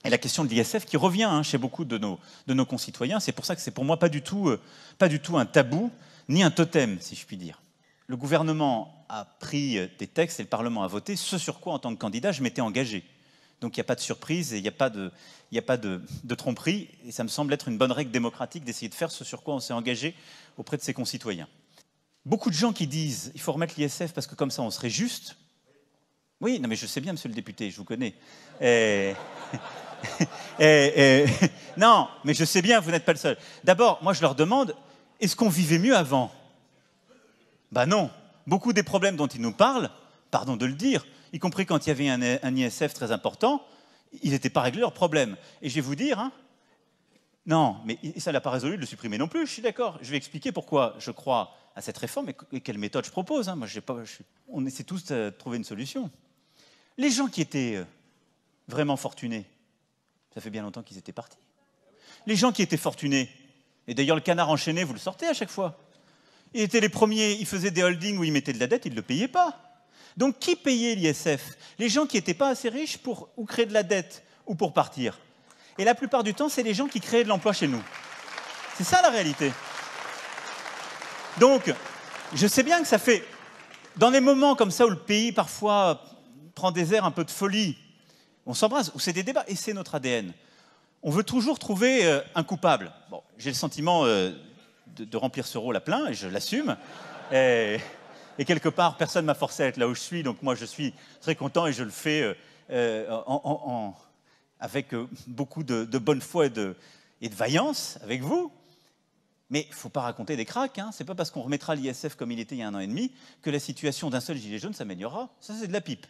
et la question de l'ISF qui revient chez beaucoup de nos concitoyens. C'est pour ça que c'est pour moi pas du tout un tabou, ni un totem, si je puis dire. Le gouvernement a pris des textes et le Parlement a voté, ce sur quoi, en tant que candidat, je m'étais engagé. Donc il n'y a pas de surprise et il n'y a pas de tromperie. Et ça me semble être une bonne règle démocratique d'essayer de faire ce sur quoi on s'est engagé auprès de ses concitoyens. Beaucoup de gens qui disent il faut remettre l'ISF parce que comme ça on serait juste. Oui, non mais je sais bien, monsieur le député, je vous connais. Non, mais je sais bien, vous n'êtes pas le seul. D'abord, moi je leur demande, est-ce qu'on vivait mieux avant? Ben non. Beaucoup des problèmes dont ils nous parlent, pardon de le dire, y compris quand il y avait un ISF très important, ils n'étaient pas réglés leurs problèmes. Et je vais vous dire, non, mais ça n'a pas résolu de le supprimer non plus, je suis d'accord. Je vais expliquer pourquoi je crois à cette réforme et quelle méthode je propose. Moi, on essaie tous de trouver une solution. Les gens qui étaient vraiment fortunés, ça fait bien longtemps qu'ils étaient partis. Les gens qui étaient fortunés, et d'ailleurs le canard enchaîné, vous le sortez à chaque fois. Ils étaient les premiers, ils faisaient des holdings où ils mettaient de la dette, ils ne le payaient pas. Donc qui payait l'ISF? Les gens qui n'étaient pas assez riches pour ou créer de la dette ou pour partir. Et la plupart du temps, c'est les gens qui créaient de l'emploi chez nous. C'est ça la réalité. Donc, je sais bien que ça fait... Dans des moments comme ça où le pays parfois prend des airs un peu de folie, on s'embrasse, où c'est des débats, et c'est notre ADN. On veut toujours trouver un coupable. Bon, j'ai le sentiment de remplir ce rôle à plein, et je l'assume. Et quelque part, personne ne m'a forcé à être là où je suis, donc moi je suis très content et je le fais avec beaucoup de bonne foi et de vaillance avec vous. Mais il ne faut pas raconter des cracks. C'est pas parce qu'on remettra l'ISF comme il était il y a 1 an et demi que la situation d'un seul gilet jaune s'améliorera. Ça, c'est de la pipe.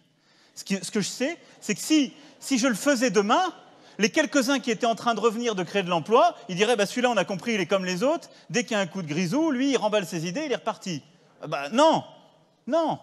Ce que je sais, c'est que si je le faisais demain, les quelques-uns qui étaient en train de revenir de créer de l'emploi, ils diraient celui-là, on a compris, il est comme les autres. Dès qu'il y a un coup de grisou, lui, il remballe ses idées, il est reparti. Non, non.